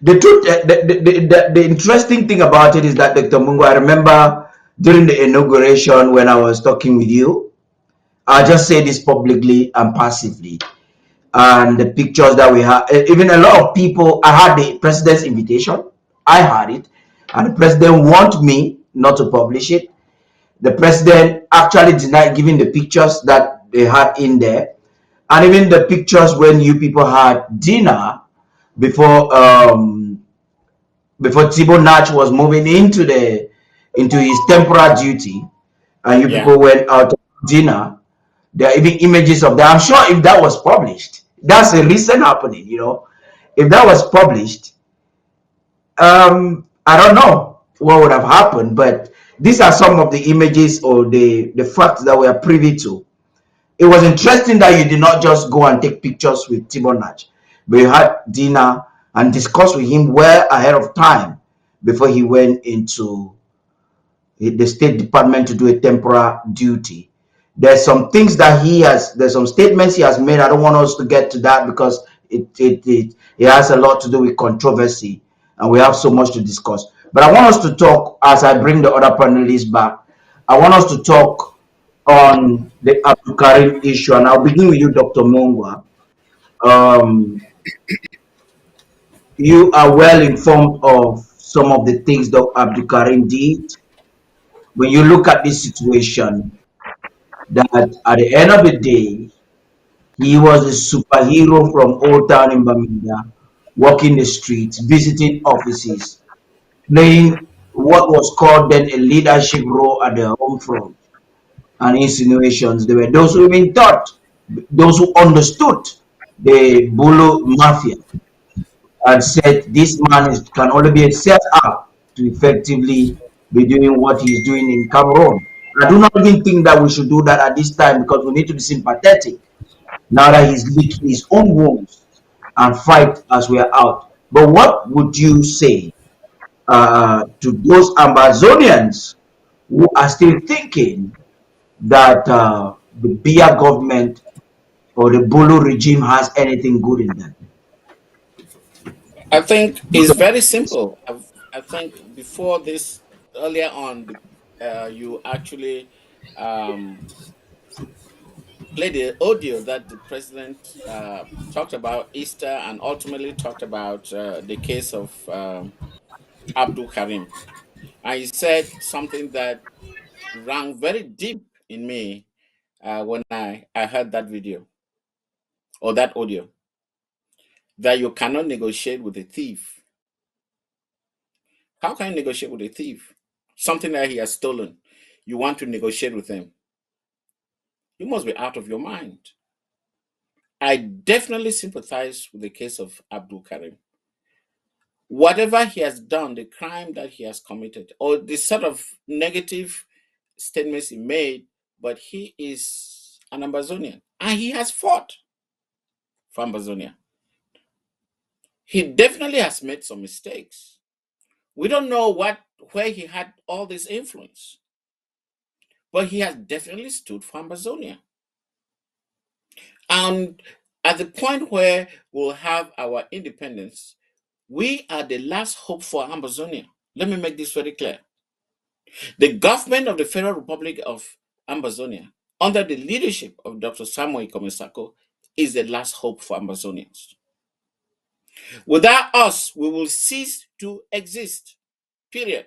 The truth, the interesting thing about it is that Dr. Mungo, I remember during the inauguration when I was talking with you, I just say this publicly and passively. And the pictures that we have, even a lot of people, I had the president's invitation, I had it, and the president want me not to publish it. The president actually denied giving the pictures that they had in there, and even the pictures when you people had dinner before before Thibaut Natch was moving into his temporal duty, and you Yeah. people went out to dinner. There are even images of that. I'm sure if that was published, that's a recent happening. If that was published, I don't know what would have happened, but these are some of the images or the facts that we are privy to. It was interesting that you did not just go and take pictures with Thibaut Natch, but you had dinner and discussed with him well ahead of time before he went into the State Department to do a temporary duty. There's some statements he has made. I don't want us to get to that because it has a lot to do with controversy and we have so much to discuss. But I want us to talk, as I bring the other panelists back, I want us to talk on the Abdul Karim issue, and I'll begin with you, Dr. Mungwa. Um, you are well informed of some of the things that Abdul Karim did. When you look at this situation, that at the end of the day, he was a superhero from Old Town in Bamenda, walking the streets, visiting offices, playing what was called then a leadership role at the home front and insinuations. There were those who even thought, those who understood the Bulu mafia and said this man can only be set up to effectively be doing what he's doing in Cameroon. I do not even think that we should do that at this time because we need to be sympathetic now that he's licking his own wounds and fight as we are out. But what would you say to those Amazonians who are still thinking that the Biya government or the Bulu regime has anything good in them? I think it's very simple. I think before this, earlier on, you actually um, played the audio that the president talked about Easter and ultimately talked about the case of Abdul Karim. And he said something that rang very deep in me when I heard that video or that audio, that you cannot negotiate with a thief. How can you negotiate with a thief? Something that he has stolen. You want to negotiate with him. You must be out of your mind. I definitely sympathize with the case of Abdul Karim. Whatever he has done, the crime that he has committed, or the sort of negative statements he made, but he is an Amazonian and he has fought for Amazonia. He definitely has made some mistakes. We don't know where he had all this influence, but he has definitely stood for Amazonia. And at the point where we'll have our independence, we are the last hope for Amazonia. Let me make this very clear. The government of the Federal Republic of Amazonia, under the leadership of Dr. Samuel Komisako, is the last hope for Amazonians. Without us, we will cease to exist, period.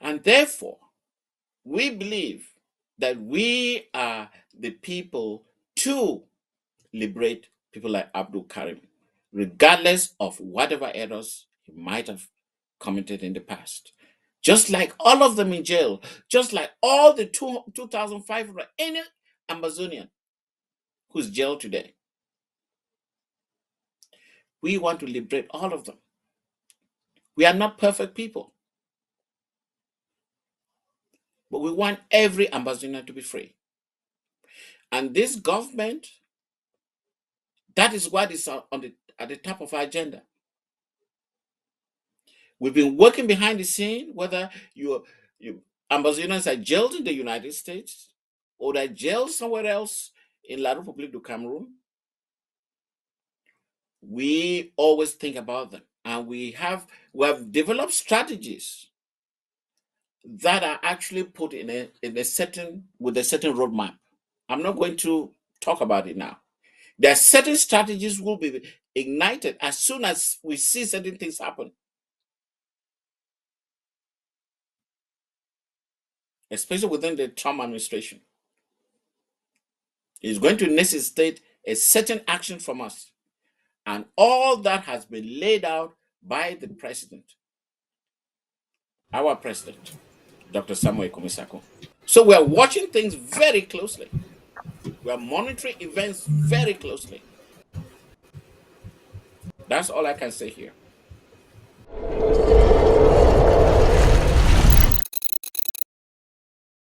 And therefore, we believe that we are the people to liberate people like Abdul Karim, regardless of whatever errors he might have committed in the past. Just like all of them in jail, just like all the 2,500, any Amazonian who's jailed today. We want to liberate all of them. We are not perfect people, but we want every Amazonian to be free. And this government, that is what is at the top of our agenda. We've been working behind the scene, whether you Amazonians are jailed in the United States or they're jailed somewhere else in La République du Cameroon. we always think about them, and we have developed strategies that are actually put in a certain with a certain roadmap. I'm not going to talk about it now. There are certain strategies will be ignited as soon as we see certain things happen, especially within the Trump administration. It's going to necessitate a certain action from us. And all that has been laid out by the president, our president, Dr. Samuel Komisako. So we're watching things very closely. We're monitoring events very closely. That's all I can say here.